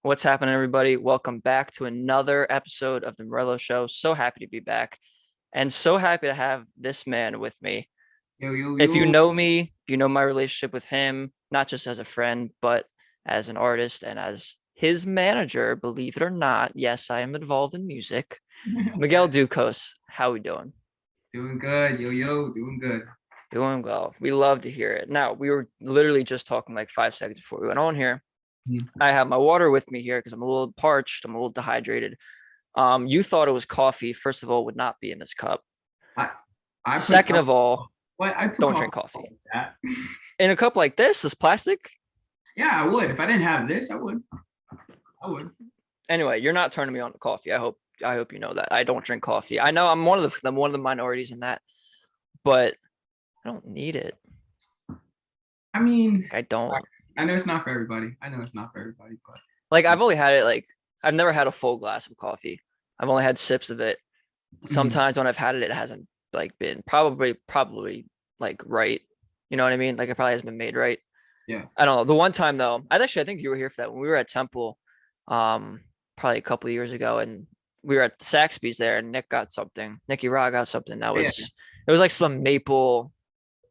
What's happening, everybody? Welcome back to another episode of the Morello Show. So happy to be back and so happy to have this man with me. Yo, yo, If you yo. know me, you know my relationship with him, not just as a friend, but as an artist and as his manager, believe it or not. Yes, I am involved in music. Miguel Ducos, how we doing? Doing good. Yo, yo, doing good. Doing well. We love to hear it. Now, we were literally just talking like 5 seconds before we went on here. Mhm. I have my water with me here because I'm a little parched. I'm a little dehydrated. You thought it was coffee. First of all, would not be in this cup. I I put Second of all, what I put don't coffee drink coffee. in that. In a cup like this plastic. Yeah, I would. If I didn't have this, I would. I would. Anyway, you're not turning me on to coffee. I hope you know that. I don't drink coffee. I know I'm one of the minorities in that, but I don't need it. I mean, I don't. I know it's not for everybody. I know it's not for everybody, but Like I've only had it like I've never had a full glass of coffee. I've only had sips of it. mhm. Sometimes when I've had it, it hasn't like been probably like right. You know what I mean? Like it probably hasn't been made right. Yeah. I don't know. The one time though, I think you were here for that when we were at Temple, um, probably a couple of years ago, and we were at Saxby's there, and Nicky Raw got something that Yeah. was it was like some maple,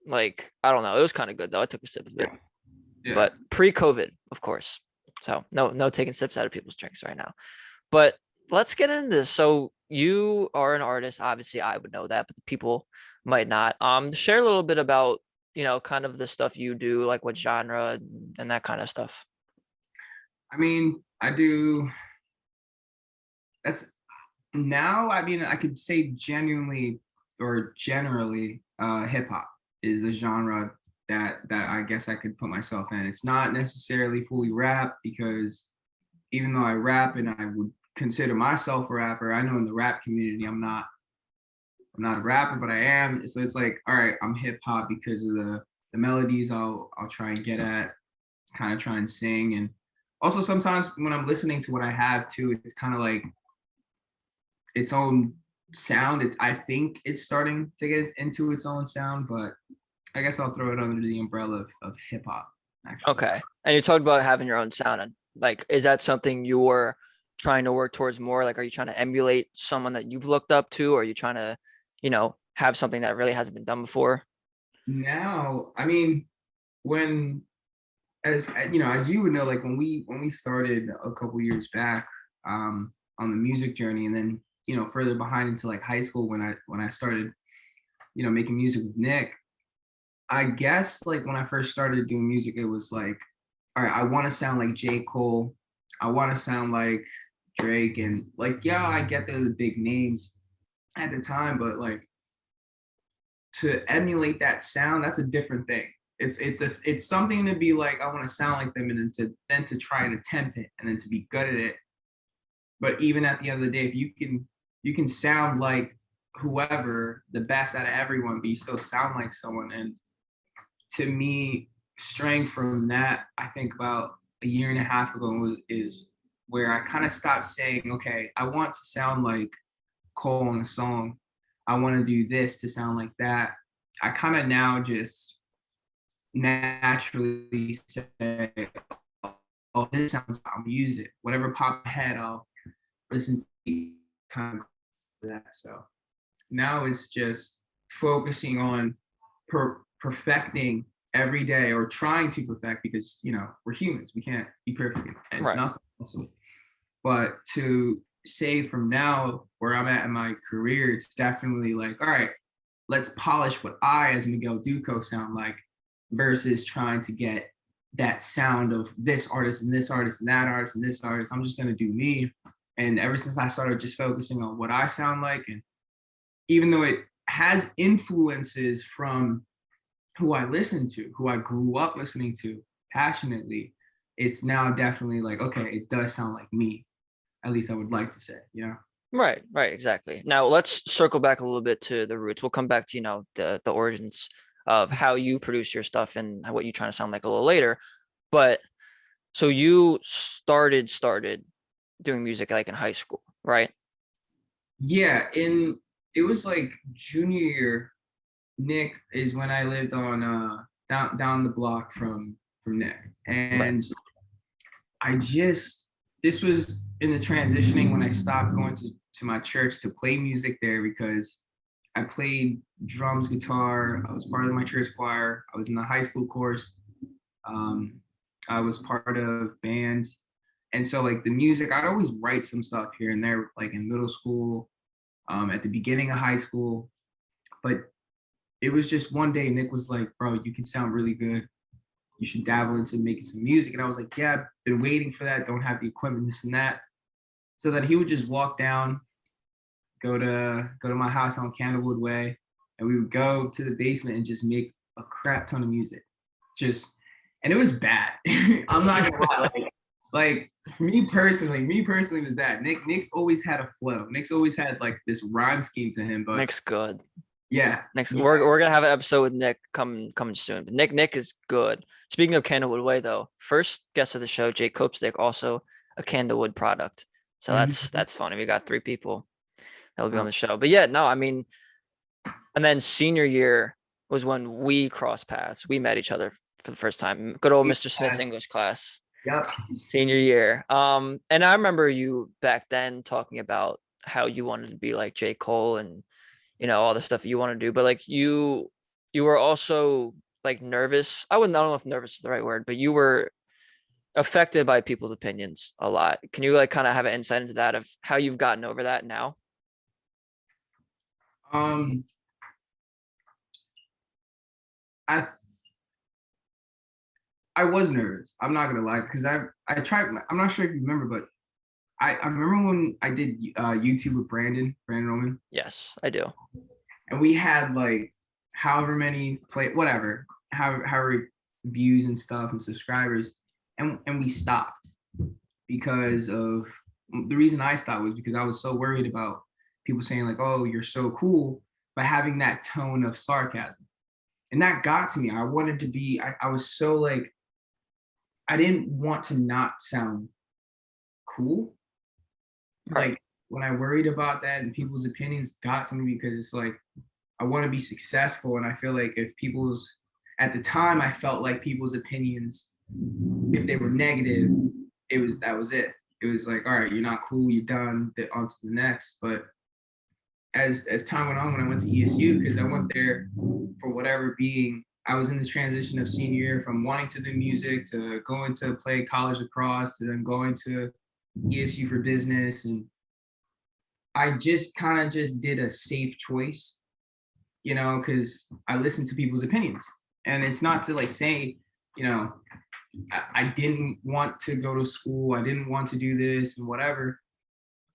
like I don't know. It was kind of good though. I took a sip of it, Yeah. Yeah. but pre-COVID, of course. So no taking sips out of people's drinks right now. But let's get into this. So you are an artist. Obviously, I would know that, but the people might not. Share a little bit about, kind of the stuff you do, like what genre and that kind of stuff. I mean, I do that's now, I mean, I could say genuinely or generally, hip hop is the genre that I guess I could put myself in. It's not necessarily fully rap because even though I rap and I would consider myself a rapper, I know in the rap community I'm not a rapper, but I am. So it's like, all right, I'm hip hop because of the melodies I'll try and get at, kind of try and sing. And also sometimes when I'm listening to what I have too, it's kind of like its own sound. I think it's starting to get into its own sound, but I guess I'll throw it under the umbrella of hip hop, actually. Okay. And you talked about having your own sound, and like, is that something you're trying to work towards more? Like, are you trying to emulate someone that you've looked up to, or are you trying to, have something that really hasn't been done before? Now, I mean, when as as you would know, like when we started a couple years back on the music journey, and then further behind into like high school when I started making music with Nick. I guess like when I first started doing music, it was like, all right, I want to sound like J. Cole. I want to sound like Drake. And like, yeah, I get they're the big names at the time, but like to emulate that sound, that's a different thing. It's something to be like, I want to sound like them, and then to try and attempt it and then to be good at it. But even at the end of the day, if you can sound like whoever, the best out of everyone, but you still sound like someone. And to me, straying from that, I think about a year and a half ago is where I kind of stopped saying, okay, I want to sound like Cole in a song. I want to do this to sound like that. I kind of now just naturally say, oh, this sounds, I'll use it. Whatever pop head, I'll listen to kind of that. So now it's just focusing on perfecting every day, or trying to perfect, because we're humans, we can't be perfect and Right. nothing possible. But to say from now where I'm at in my career, it's definitely like, all right, let's polish what I as Miguel Duco sound like, versus trying to get that sound of this artist and this artist and that artist and this artist. I'm just gonna do me. And ever since I started just focusing on what I sound like, and even though it has influences from who I listen to, who I grew up listening to passionately, it's now definitely like, okay, it does sound like me. At least I would like to say. Right, exactly. Now let's circle back a little bit to the roots. We'll come back to, the origins of how you produce your stuff and what you're trying to sound like a little later. But so you started doing music like in high school, right? Yeah, it was like junior year. Nick is when I lived on down the block from Nick, Right. and I just this was in the transitioning when I stopped going to my church to play music there because I played drums, guitar. I was part of my church choir. I was in the high school chorus. Um, I was part of bands. And so like the music, I'd always write some stuff here and there, like in middle school, at the beginning of high school. But it was just one day Nick was like, bro, you can sound really good. You should dabble into making some music. And I was like, yeah, I've been waiting for that. Don't have the equipment, this and that. So then he would just walk down, go to my house on Candlewood Way, and we would go to the basement and just make a crap ton of music. Just and it was bad. I'm not gonna lie. Like me personally was bad. Nick's always had a flow. Nick's always had like this rhyme scheme to him, but Nick's good. yeah. Next, Yeah. we're gonna have an episode with Nick coming soon. But Nick is good. Speaking of Candlewood Way, though, first guest of the show, Jake Copestick, also a Candlewood product. So Mhm. that's funny. We got 3 people that will be on the show. But yeah, no, I mean, and then senior year was when we crossed paths. We met each other for the first time. Good old Mr. Smith's English class, Yep. senior year. And I remember you back then talking about how you wanted to be like J. Cole and all the stuff you want to do, but like you were also like nervous. I don't know if nervous is the right word, but you were affected by people's opinions a lot. Can you like kind of have an insight into that of how you've gotten over that now? Um, I I was nervous. I'm not gonna lie, because I tried. I'm not sure if you remember, but I remember when I did YouTube with Brandon Roman, Yes, I do. and we had like however many whatever, however views and stuff and subscribers, and we stopped because of the reason I stopped was because I was so worried about people saying like, "Oh, you're so cool," but having that tone of sarcasm, and that got to me. I wanted to be. I was so like I didn't want to not sound cool. Right. Like when I worried about that and people's opinions got to me because it's like I want to be successful. And I feel like if people's at the time I felt like people's opinions, if they were negative, that was it. It was like, all right, you're not cool, you're done, on to the next. But as time went on when I went to ESU, because I went there for whatever being I was in this transition of senior year from wanting to do music to going to play college lacrosse to then going to ESU for business. And I just kind of just did a safe choice, because I listened to people's opinions. And it's not to like say, you know, I didn't want to go to school, I didn't want to do this and whatever,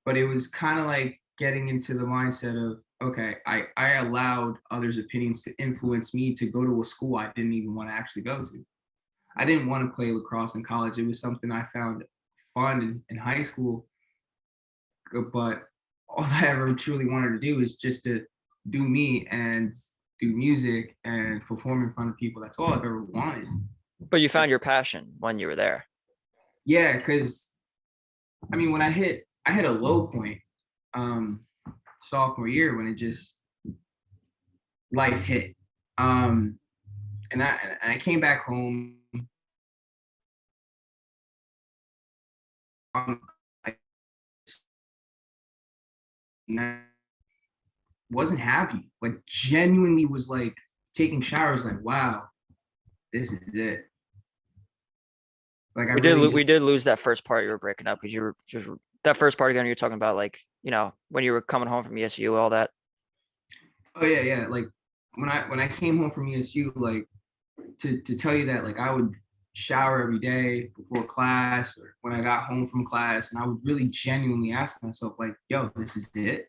but it was kind of like getting into the mindset of, okay, I allowed others' opinions to influence me to go to a school I didn't even want to actually go to. I didn't want to play lacrosse in college. It was something I found fun in high school, but all I ever truly wanted to do is just to do me and do music and perform in front of people. That's all I've ever wanted. But you found your passion when you were there. Yeah, because I mean, when I hit a low point um, sophomore year when it just life hit, and I came back home. I wasn't happy. Like genuinely was like taking showers. Like wow, this is it. Like I really just. We did lose that first part you were breaking up because you were just that first part again. You're talking about like when you were coming home from ESU, all that. Oh yeah, yeah. Like when I came home from ESU, like to tell you that like I would shower every day before class or when I got home from class, and I would really genuinely ask myself like, "Yo, this is it."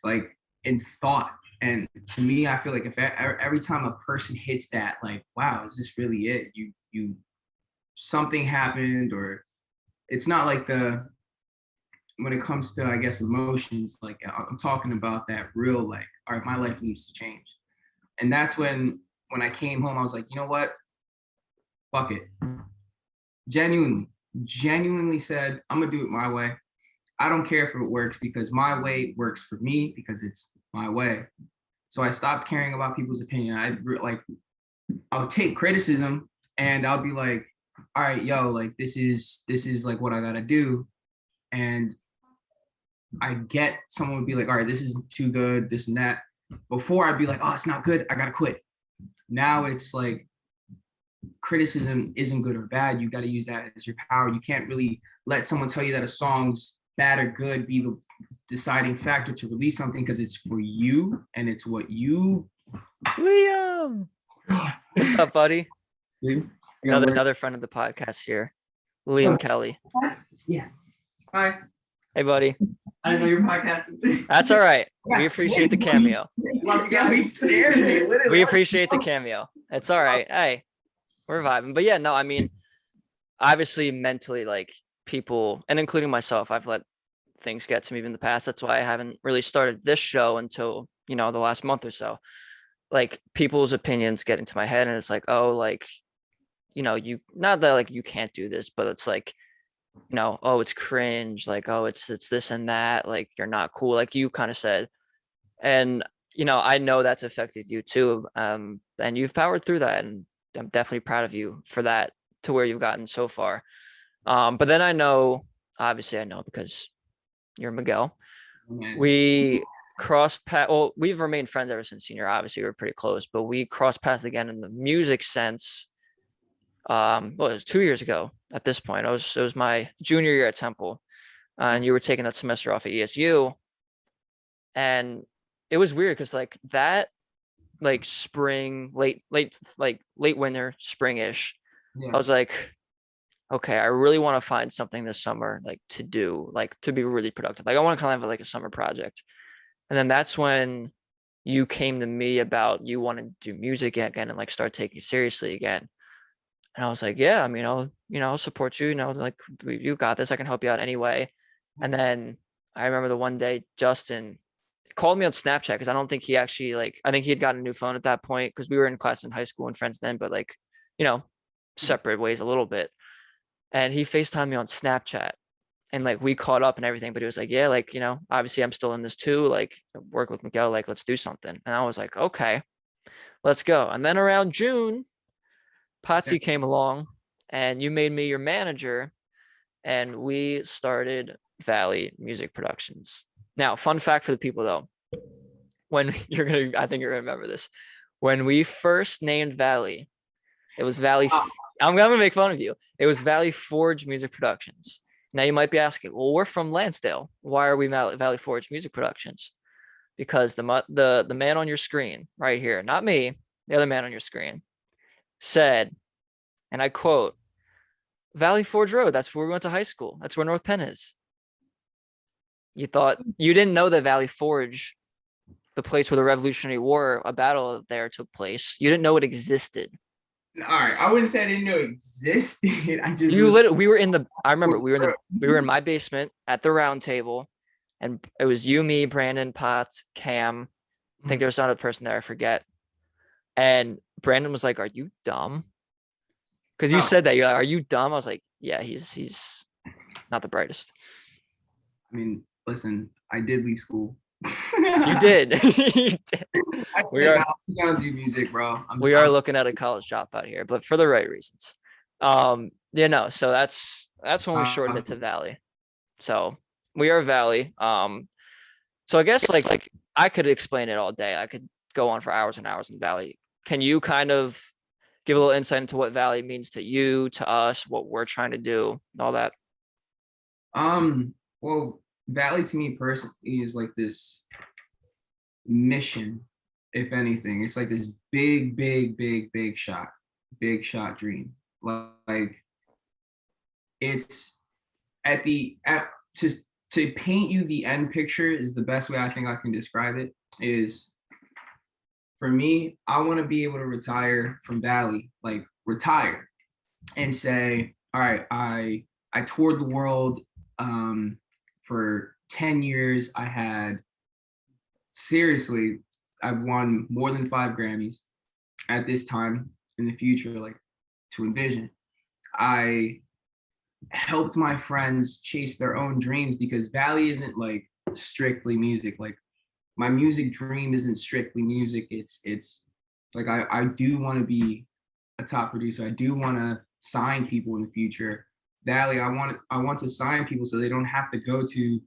Like in thought. And to me, I feel like if every time a person hits that, like, wow, is this really it? You something happened, or it's not like the when it comes to I guess emotions, like I'm talking about that real like, all right, my life needs to change. And that's when I came home, I was like, you know what? Fuck it. Genuinely, genuinely said, I'm gonna do it my way. I don't care if it works because my way works for me because it's my way. So I stopped caring about people's opinion. I'll take criticism and I'll be like, all right, yo, like this is like what I gotta do. And I get someone would be like, all right, this isn't too good, this and that. Before I'd be like, oh, it's not good, I gotta quit. Now it's like criticism isn't good or bad. You got to use that as your power. You can't really let someone tell you that a song's bad or good be the deciding factor to release something, because it's for you and it's what you. Liam, what's up, buddy? Another Another friend of the podcast here, Liam Kelly. Yeah. Hi. Hey, buddy. I didn't know you're podcasting. That's all right. Yes. We appreciate the cameo. Yeah, he scared me. Literally. We appreciate the cameo. It's all right. Hey, we're vibing. But yeah, no, I mean, obviously mentally, like people, and including myself, I've let things get to me in the past. That's why I haven't really started this show until, the last month or so. Like people's opinions get into my head, and it's like, oh, like, you, not that like you can't do this, but it's like, oh, it's cringe, like, oh, it's this and that, like you're not cool, like you kind of said. And I know that's affected you too. And you've powered through that, and I'm definitely proud of you for that, to where you've gotten so far. But then obviously I know because you're Miguel. We crossed path. Well, we've remained friends ever since senior. Obviously, we were pretty close, but we crossed paths again in the music sense. Well, it was 2 years ago at this point. It was my junior year at Temple, and you were taking that semester off at ESU. And it was weird because like that, like spring, late winter, springish. I was like, okay, I really want to find something this summer, like to do, like to be really productive. Like I want to kind of have like a summer project. And then that's when you came to me about you wanting to do music again and like start taking it seriously again. And I was like, yeah, I mean, I'll support you, like you got this. I can help you out anyway. And then I remember the one day Justin called me on Snapchat, because I don't think he actually, like, I think he had gotten a new phone at that point, because we were in class in high school and friends then, but like, separate ways a little bit. And he FaceTimed me on Snapchat, and like we caught up and everything, but he was like, yeah, like, obviously I'm still in this too, like work with Miguel, like let's do something. And I was like, okay, let's go. And then around June, Patsy came along and you made me your manager, and we started Valley Music Productions. Now, fun fact for the people though, when I think you're gonna remember this. When we first named Valley, it was Valley. I'm gonna make fun of you. It was Valley Forge Music Productions. Now you might be asking, well, we're from Lansdale. Why are we Valley Forge Music Productions? Because the man on your screen right here, not me, the other man on your screen, said, and I quote, Valley Forge Road, that's where we went to high school. That's where North Penn is. You didn't know that Valley Forge, the place where the Revolutionary War, a battle there took place, you didn't know it existed. All right, I wouldn't say I didn't know it existed. We were in the, I remember we were in my basement at the round table, and it was you, me, Brandon, Potts, Cam. I think there was another person there, I forget. And Brandon was like, "Are you dumb?" Because you said that, you're like, "Are you dumb?" I was like, "Yeah, he's not the brightest." I mean, listen, I did leave school. You did. You did. We are gonna do music, bro. We are looking at a college dropout here, but for the right reasons. So that's when we shortened it to Valley. So we are Valley. So I guess like I could explain it all day. I could go on for hours and hours in Valley. Can you kind of give a little insight into what Valley means to you, to us, what we're trying to do, all that? Well, Valley to me personally is like this mission, if anything. It's like this big shot dream. Like it's to paint you the end picture is the best way I think I can describe it. Is for me, I want to be able to retire from Valley, like retire and say, all right, I toured the world for 10 years. I've won more than 5 Grammys at this time in the future, like to envision. I helped my friends chase their own dreams, because Valley isn't like strictly music. Like my music dream isn't strictly music. It's like I do want to be a top producer. I do want to sign people in the future. Valley, I want to sign people so they don't have to go to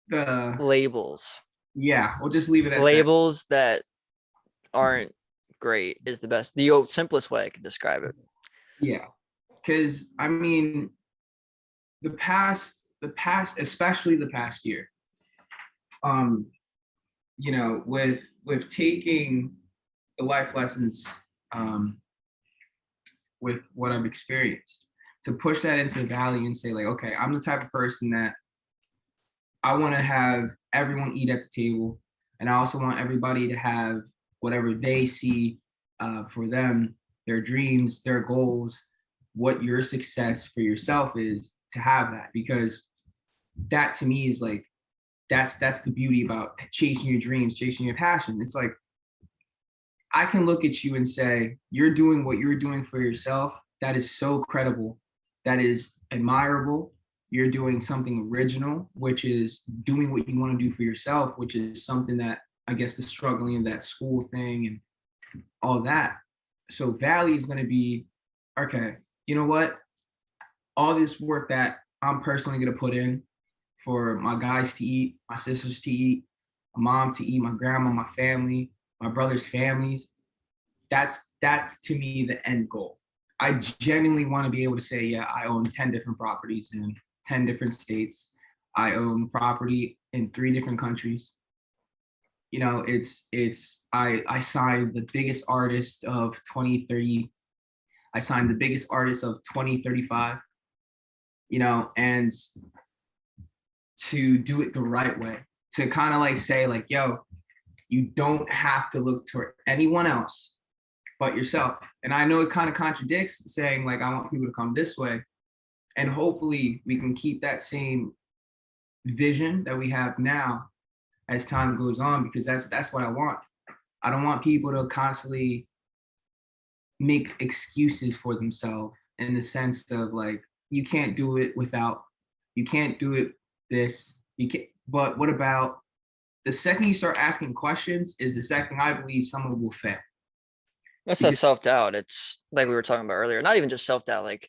the, Labels. yeah, we'll just leave it at that. Labels that aren't great is the best, the simplest way I can describe it. Yeah. Because I mean, the past, especially the past year, um, with taking the life lessons, um, with what I've experienced, to push that into the valley and say, like, okay, I'm the type of person that I want to have everyone eat at the table, and I also want everybody to have whatever they see, for them, their dreams, their goals, what your success for yourself is, to have that, because that to me is like, that's the beauty about chasing your dreams, chasing your passion. It's like, I can look at you and say, you're doing what you're doing for yourself. That is so credible. That is admirable. You're doing something original, which is doing what you want to do for yourself, which is something that, I guess, the struggling of that school thing and all that. So Valley is going to be, okay, you know what? All this work that I'm personally going to put in for my guys to eat, my sisters to eat, my mom to eat, my grandma, my family, my brother's families. That's to me the end goal. I genuinely want to be able to say, yeah, I own 10 different properties in 10 different states. I own property in 3 different countries. I signed the biggest artist of 2030. I signed the biggest artist of 2035, and to do it the right way, to kind of like say, like, yo, you don't have to look toward anyone else but yourself. And I know it kind of contradicts saying, like, I want people to come this way. And hopefully we can keep that same vision that we have now as time goes on, because that's what I want. I don't want people to constantly make excuses for themselves, in the sense of, like, you can't do it without, you can't do it this, you can't. But what about the second you start asking questions is the second I believe someone will fail. That's that Because self-doubt. It's like we were talking about earlier, not even just self-doubt, like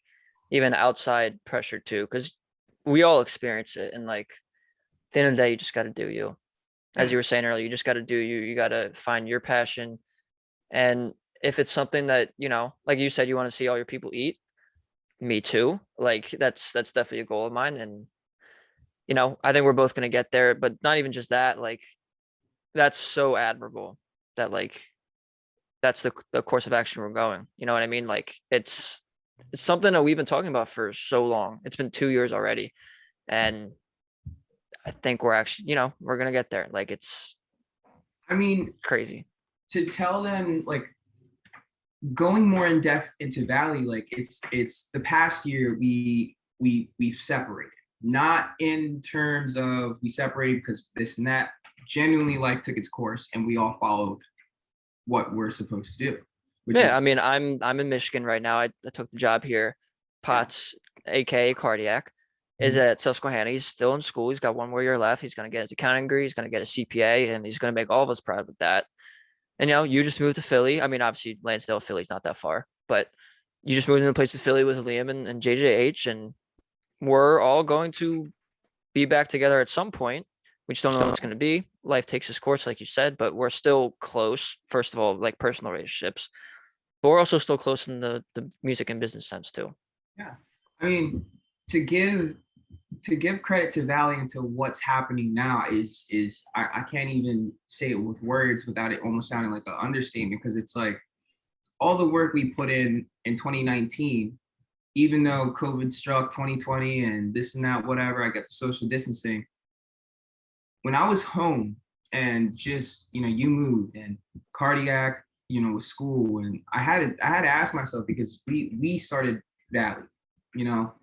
even outside pressure too, because we all experience it. And like at the end of the day, you just got to do you. As yeah, you were saying earlier, you just got to do you. You got to find your passion. And if it's something that, like you said, you want to see all your people eat, me too. Like that's definitely a goal of mine. And, I think we're both going to get there, but not even just that, like that's so admirable that like that's the course of action we're going. You know what I mean? Like it's something that we've been talking about for so long. It's been 2 years already. And I think we're actually, we're gonna get there. Like it's I mean, crazy. to tell them, like, going more in depth into Valley, like, it's the past year we've separated, not in terms of we separated because this and that. Genuinely, life took its course and we all followed what we're supposed to do, which Yeah, I is, mean, I'm in Michigan right now. I took the job here. yeah. Potts, aka Cardiac, is Mhm. at Susquehanna. He's still in school. He's got one more year left. He's gonna get his accounting degree. He's gonna get a CPA, and he's gonna make all of us proud with that. And you just moved to Philly. I mean, obviously Lansdale, Philly's not that far, but you just moved into a place to Philly with Liam and JJH, and we're all going to be back together at some point. We just don't know when it's going to be. Life takes its course, like you said, but we're still close. First of all, like personal relationships, but we're also still close in the music and business sense too. Yeah. I mean, to give to give credit to Valley and to what's happening now is I can't even say it with words without it almost sounding like an understatement, because it's like all the work we put in 2019, even though COVID struck 2020 and this and that, whatever, I got the social distancing. When I was home and just, you moved and Cardiac, with school, and I had to ask myself, because we started Valley, you know,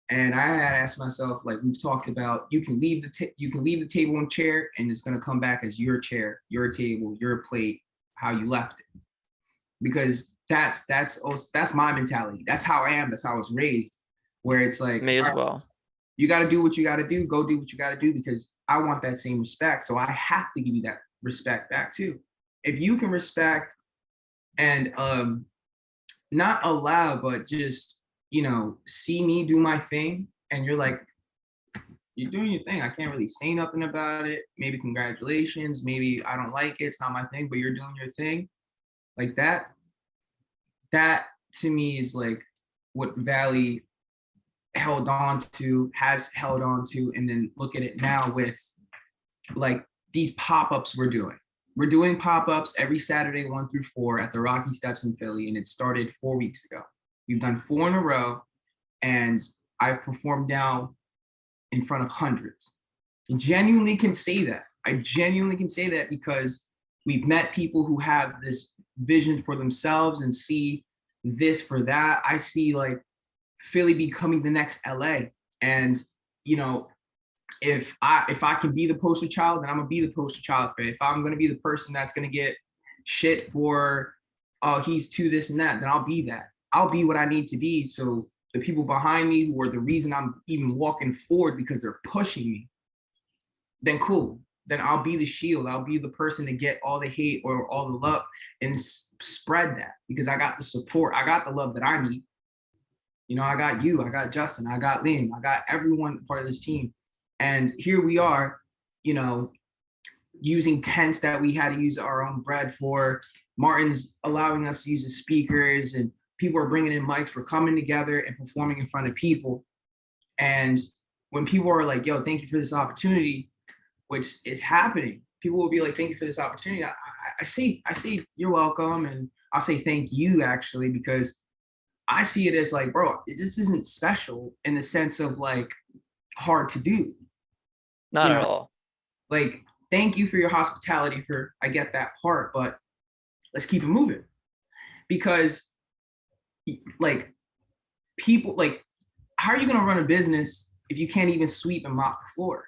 and I had asked myself, like we've talked about, you can leave the table and chair, and it's gonna come back as your chair, your table, your plate, how you left it. Because that's my mentality. That's how I am. That's how I was raised. Where it's like, Me all as right, well. you got to do what you got to do. Go do what you got to do, because I want that same respect. So I have to give you that respect back too. If you can respect and not allow, but just, see me do my thing. And you're like, you're doing your thing. I can't really say nothing about it. Maybe congratulations. Maybe I don't like it. It's not my thing, but you're doing your thing. Like that to me is like what Valley held on to, has held on to, and then look at it now with like these pop-ups we're doing. We're doing pop-ups every Saturday, 1 through 4 at the Rocky Steps in Philly, and it started 4 weeks ago. We've done 4 in a row, and I've performed now in front of hundreds. I genuinely can say that. I genuinely can say that because we've met people who have this vision for themselves and see this for that. I see like Philly becoming the next LA. And if I can be the poster child, then I'm gonna be the poster child for it. If I'm gonna be the person that's gonna get shit for, oh, he's too this and that, then I'll be that. I'll be what I need to be. So the people behind me who are the reason I'm even walking forward because they're pushing me, then cool. Then I'll be the shield. I'll be the person to get all the hate or all the love and spread that because I got the support. I got the love that I need. I got you, I got Justin, I got Liam, I got everyone part of this team. And here we are, using tents that we had to use our own bread for. Martin's allowing us to use the speakers, and people are bringing in mics. We're coming together and performing in front of people. And when people are like, yo, thank you for this opportunity, which is happening, people will be like, thank you for this opportunity. I say, you're welcome. And I'll say, thank you actually, because I see it as like, bro, this isn't special in the sense of like hard to do. Not at all. Like, thank you for your hospitality I get that part, but let's keep it moving. Because like people like, how are you gonna run a business if you can't even sweep and mop the floor?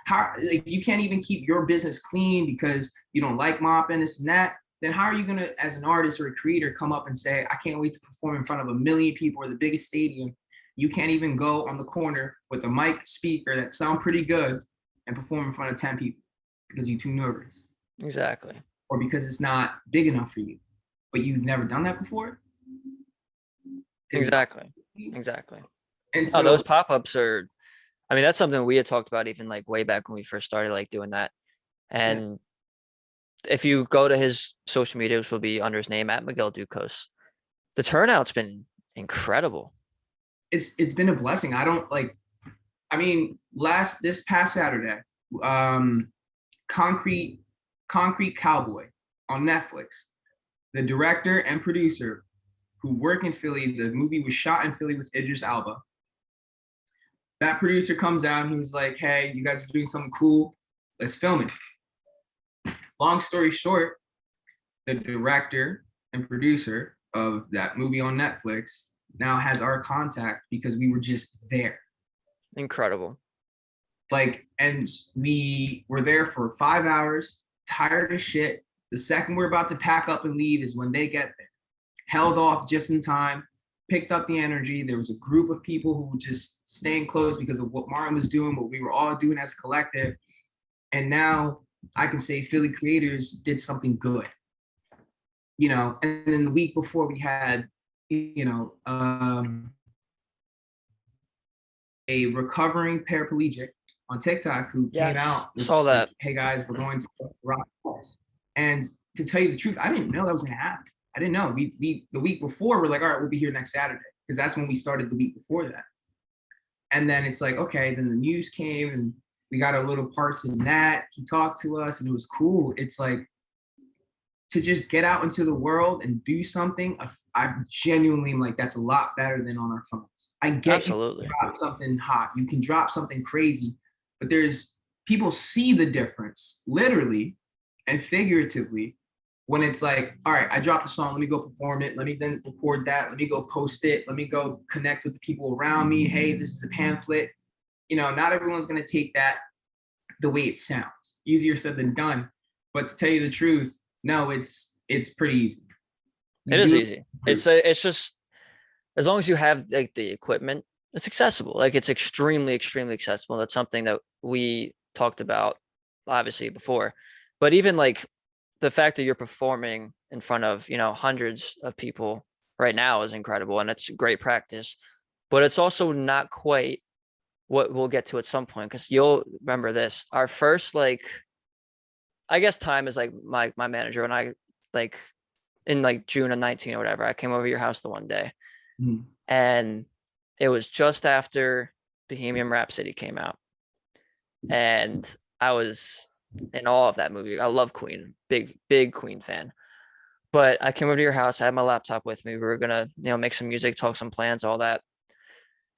How like you can't even keep your business clean because you don't like mopping this and that? Then how are you gonna, as an artist or a creator, come up and say, I can't wait to perform in front of 1 million people or the biggest stadium? You can't even go on the corner with a mic speaker that sound pretty good and perform in front of 10 people because you're too nervous. Exactly. Or because it's not big enough for you. But you've never done that before? Exactly. And Oh, so those pop-ups are, I mean, that's something we had talked about even like way back when we first started like doing that. And if you go to his social media, which will be under his name at Miguel Ducos, the turnout's been incredible. it's been a blessing. I don't like, I mean, this past Saturday, Concrete Cowboy on Netflix, the director and producer who work in Philly, the movie was shot in Philly with Idris Elba. That producer comes out and he was like, hey, you guys are doing something cool. Let's film it. Long story short, the director and producer of that movie on Netflix now has our contact because we were just there. Incredible. Like, and we were there for 5 hours, tired as shit. The second we're about to pack up and leave is when they get there. Held off just in time, picked up the energy. There was a group of people who were just staying close because of what Martin was doing, what we were all doing as a collective. And now I can say Philly creators did something good. And then the week before we had, a recovering paraplegic on TikTok who came out with saw that. like, hey guys, we're going to rock falls. And to tell you the truth, I didn't know that was gonna happen. I didn't know. We the week before, we're like, all right, we'll be here next Saturday. Because that's when we started the week before that. And then it's like, okay, then the news came and we got a little parts in that. He talked to us and it was cool. It's like to just get out into the world and do something. I genuinely am like, that's a lot better than on our phones. I get Absolutely. You can drop something hot, you can drop something crazy, but there's people see the difference literally and figuratively when it's like, all right, I dropped the song, let me go perform it, let me then record that, let me go post it, let me go connect with the people around me. Hey, this is a pamphlet. Not everyone's gonna take that the way it sounds. Easier said than done. But to tell you the truth, no, it's pretty easy. It is easy. It's just as long as you have like the equipment, it's accessible. Like it's extremely, extremely accessible. That's something that we talked about obviously before. But even like the fact that you're performing in front of, hundreds of people right now is incredible and it's great practice, but it's also not quite what we'll get to at some point because you'll remember this. Our first like I guess time is like my manager and I like in like June of 19 or whatever. I came over to your house the one day Mhm. and it was just after Bohemian Rhapsody came out. And I was in awe of that movie. I love Queen, big Queen fan. But I came over to your house. I had my laptop with me. We were gonna, make some music, talk some plans, all that.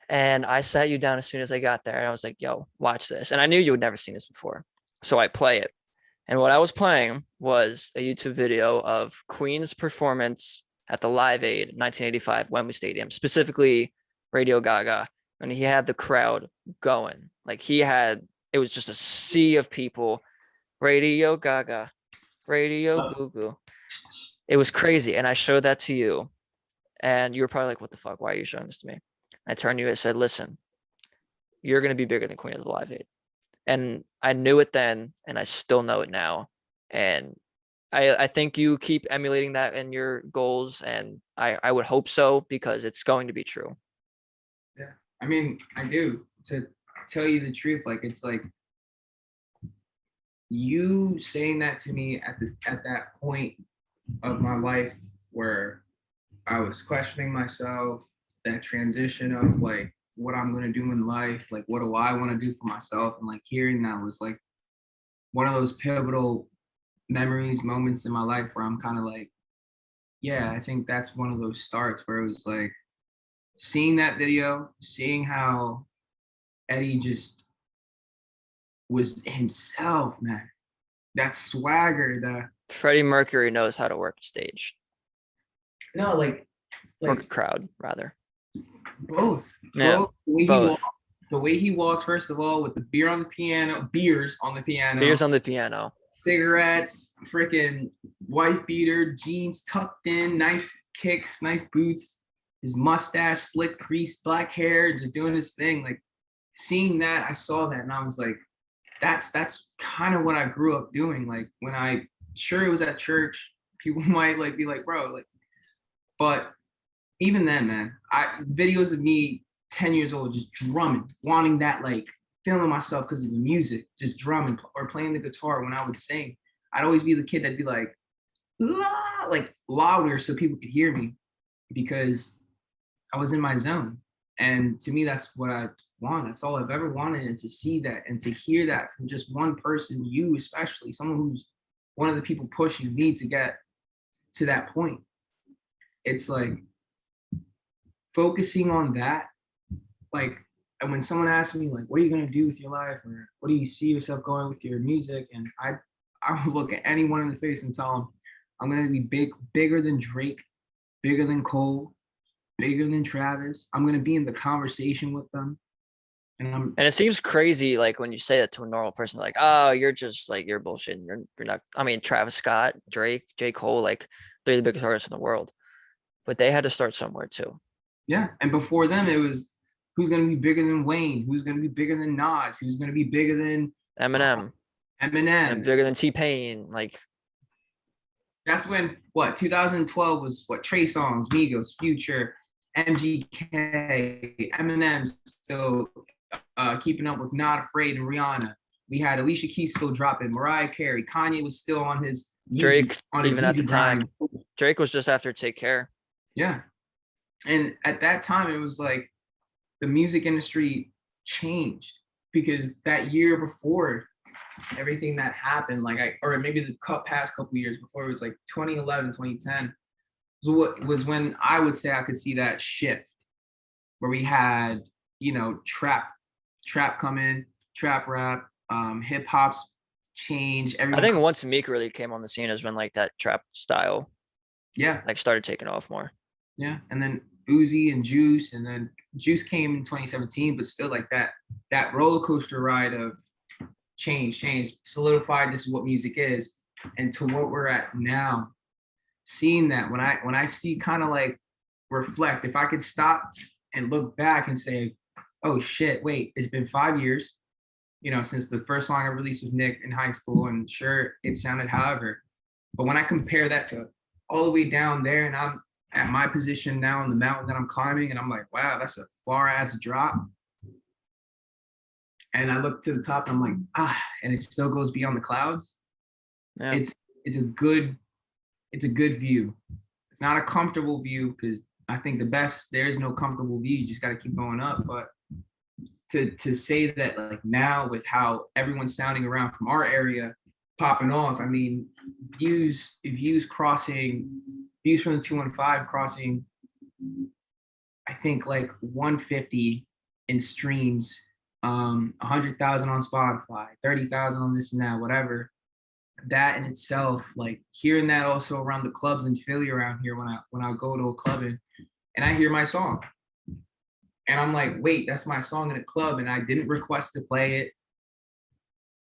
And I sat you down as soon as I got there, and I was like, "Yo, watch this." And I knew you had never seen this before, so I play it. And what I was playing was a YouTube video of Queen's performance at the Live Aid 1985 Wembley Stadium, specifically Radio Gaga, and he had the crowd going. Like it was just a sea of people. Radio Gaga, Radio Goo Goo. It was crazy. And I showed that to you. And you were probably like, what the fuck? Why are you showing this to me? I turned to you and said, listen, you're going to be bigger than Queen of the Live Aid. And I knew it then, and I still know it now. And I think you keep emulating that in your goals, and I would hope so because it's going to be true. Yeah, I mean, I do. To tell you the truth, like it's like you saying that to me at that point of my life where I was questioning myself, that transition of like what I'm gonna do in life, like what do I want to do for myself, and like hearing that was like one of those pivotal memories, moments in my life where I'm kind of like, yeah, I think that's one of those starts where it was like seeing that video, seeing how Eddie just was himself, man. That swagger, the Freddie Mercury knows how to work a stage, no, work a like crowd, rather. both, Yeah, the way he walked, both. the way he walks, first of all, with the beers on the piano, Beers on the piano. cigarettes, freaking wife beater, jeans tucked in, nice kicks, nice boots, his mustache, slick creased black hair, just doing his thing. Like seeing that, I saw that and I was like, that's kind of what I grew up doing. Like when I sure it was at church, people might like be like, bro, like, but even then, man, I videos of me 10 years old just drumming, wanting that like feeling myself because of the music, just drumming or playing the guitar when I would sing. I'd always be the kid that'd be like, la, like louder so people could hear me because I was in my zone. And to me, that's what I want. That's all I've ever wanted. And to see that and to hear that from just one person, you especially, someone who's one of the people pushing me to get to that point. It's like focusing on that. Like, and when someone asks me, like, what are you going to do with your life? Or what do you see yourself going with your music? And I would look at anyone in the face and tell them, I'm going to be bigger than Drake, bigger than Cole, bigger than Travis. I'm going to be in the conversation with them. And it seems crazy, like when you say that to a normal person, like, oh, you're just like you're bullshit. You're not. I mean, Travis Scott, Drake, J. Cole, like they're the biggest artists in the world, but they had to start somewhere too. Yeah, and before them, it was who's going to be bigger than Wayne, who's going to be bigger than Nas, who's going to be bigger than Eminem, and Eminem. bigger than T-Pain. Like That's when what 2012 was what Trey Songz, Migos, Future, MGK, Eminem still keeping up with Not Afraid and Rihanna. We had Alicia Keys still dropping, Mariah Carey, Kanye was still on his Drake, even at the Yeezy time, grind. Drake was just after Take Care. Yeah, and at that time it was like the music industry changed because that year before everything that happened, like or maybe the past couple years before, it was like 2011, 2010 was when I would say I could see that shift where we had, trap come in, trap rap, hip hop's change. I Everyone, think once Meek really came on the scene is when like that trap style yeah, like started taking off more. yeah. And then Uzi and Juice, and then Juice came in 2017, but still like that roller coaster ride of change, solidified. This is what music is, and to what we're at now. Seeing that when I see kind of like reflect, if I could stop and look back and say, oh shit, wait, it's been 5 years, since the first song I released with Nick in high school, and sure, it sounded however, but when I compare that to all the way down there, and I'm at my position now on the mountain that I'm climbing, and I'm like, wow, that's a far ass drop. And I look to the top, and I'm like, and it still goes beyond the clouds. Yeah. It's a good view. It's not a comfortable view because I think there is no comfortable view. You just got to keep going up. But to say that like now with how everyone's sounding around from our area popping off, I mean, views from the 215 crossing, I think like 150 in streams, 100,000 on Spotify, 30,000 on this and that, whatever. That in itself, like hearing that also around the clubs in Philly around here when I go to a club and I hear my song, and I'm like, wait, that's my song in a club, and I didn't request to play it.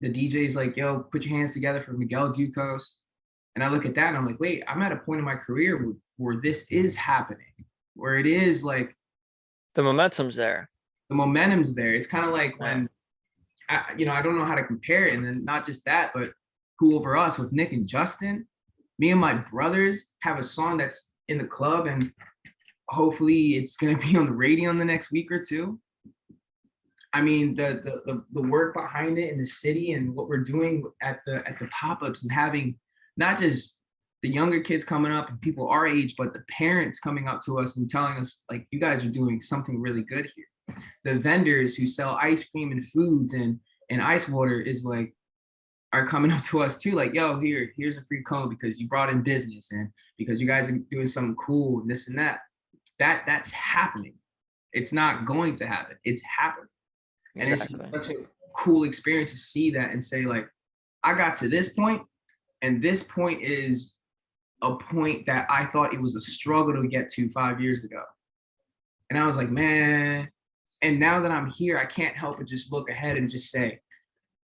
The DJ's like, yo, put your hands together for Miguel Ducos. And I look at that and I'm like, wait, I'm at a point in my career where this is happening, where it is like The momentum's there. the momentum's there. It's kind of like Yeah. when, I don't know how to compare it. And then not just that, but Who Over Us with Nick and Justin. Me and my brothers have a song that's in the club, and hopefully it's going to be on the radio in the next week or two. I mean, the work behind it in the city and what we're doing at the pop-ups, and having not just the younger kids coming up and people our age, but the parents coming up to us and telling us like, you guys are doing something really good here. The vendors who sell ice cream and foods and ice water is like, are coming up to us too, like, yo, here's a free cone because you brought in business and because you guys are doing something cool and this and that. That's happening. It's not going to happen. It's happening. Exactly. And it's such a cool experience to see that and say, like, I got to this point, and this point is a point that I thought it was a struggle to get to 5 years ago. And I was like, man, and now that I'm here, I can't help but just look ahead and just say,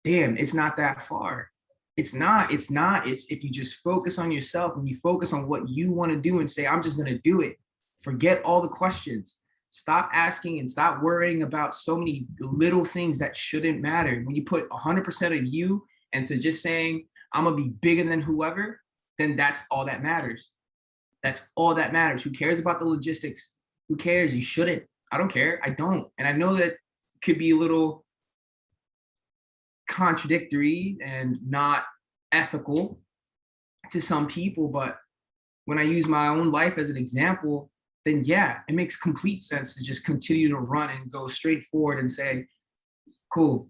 damn, it's not that far. It's not. It's if you just focus on yourself and you focus on what you want to do and say, I'm just going to do it. Forget all the questions. Stop asking and stop worrying about so many little things that shouldn't matter. When you put 100% of you into just saying, I'm going to be bigger than whoever, then that's all that matters. That's all that matters. Who cares about the logistics? Who cares? You shouldn't. I don't care. I don't. And I know that could be a little contradictory and not ethical to some people, but when I use my own life as an example, then yeah, it makes complete sense to just continue to run and go straight forward and say, cool,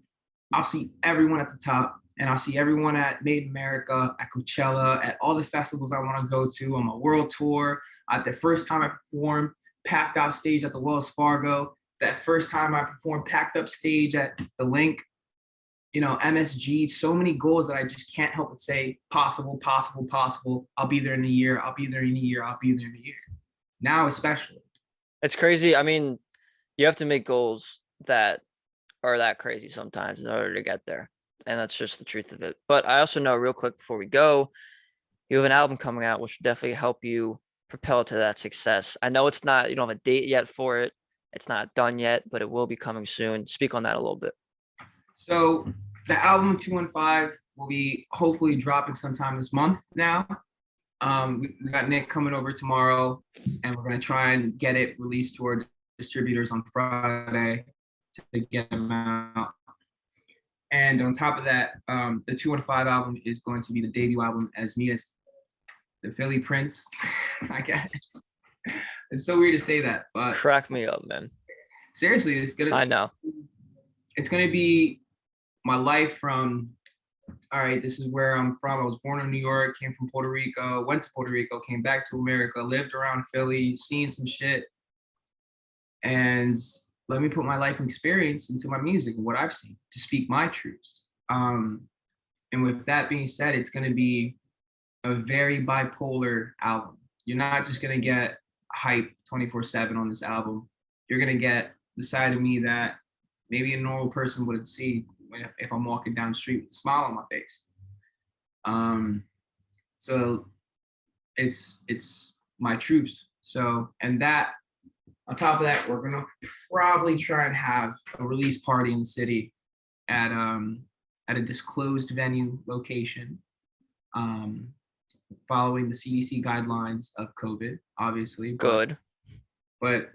I'll see everyone at the top, and I'll see everyone at Made in America, at Coachella, at all the festivals I want to go to, on my world tour. At the first time I performed, packed out stage at the Wells Fargo. That first time I performed, packed up stage at the Link, MSG, so many goals that I just can't help but say, possible, possible, possible. I'll be there in a year. I'll be there in a year. I'll be there in a year. Now, especially. It's crazy. I mean, you have to make goals that are that crazy sometimes in order to get there. And that's just the truth of it. But I also know, real quick before we go, you have an album coming out, which will definitely help you propel to that success. I know it's not, you don't have a date yet for it. It's not done yet, but it will be coming soon. Speak on that a little bit. So the album 215 will be hopefully dropping sometime this month now. We got Nick coming over tomorrow, and we're going to try and get it released to our distributors on Friday to get them out. And on top of that, the 215 album is going to be the debut album as me as the Philly Prince, I guess. It's so weird to say that, but crack me up, man. Seriously, I know. It's gonna be my life from, all right, this is where I'm from. I was born in New York, came from Puerto Rico, went to Puerto Rico, came back to America, lived around Philly, seen some shit. And let me put my life experience into my music and what I've seen to speak my truths. And with that being said, it's going to be a very bipolar album. You're not just going to get hype 24/7 on this album. You're going to get the side of me that maybe a normal person wouldn't see if I'm walking down the street with a smile on my face. So it's my truths. So, and that, on top of that, we're gonna probably try and have a release party in the city at a disclosed venue location. following the CDC guidelines of COVID, obviously, Good. but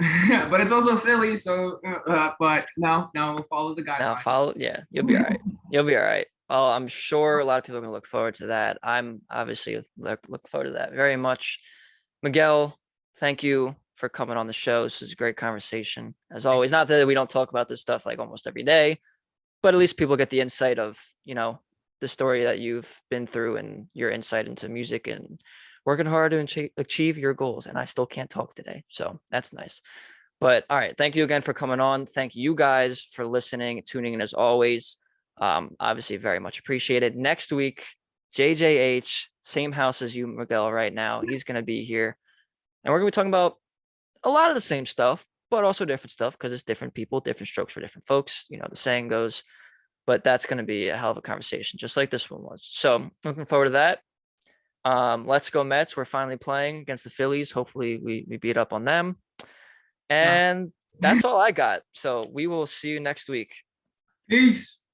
but it's also Philly, so but no, we'll follow the Now guidelines. follow. Yeah, you'll be all right. You'll be all right. Oh, I'm sure a lot of people are gonna look forward to that. I'm obviously look forward to that very much. Miguel, thank you for coming on the show. This is a great conversation as Thank always. Not that we don't talk about this stuff like almost every day, but at least people get the insight of, the story that you've been through and your insight into music and working hard to achieve your goals. And I still can't talk today. So that's nice. But all right, thank you again for coming on. Thank you guys for listening, tuning in as always. Obviously, very much appreciated. Next week, JJH, same house as you, Miguel, right now. He's going to be here. And we're going to be talking about a lot of the same stuff, but also different stuff because it's different people, different strokes for different folks. The saying goes, but that's going to be a hell of a conversation, just like this one was. So looking forward to that. Let's go Mets. We're finally playing against the Phillies. Hopefully we beat up on them. And you. that's all I got. So we will see you next week. Peace.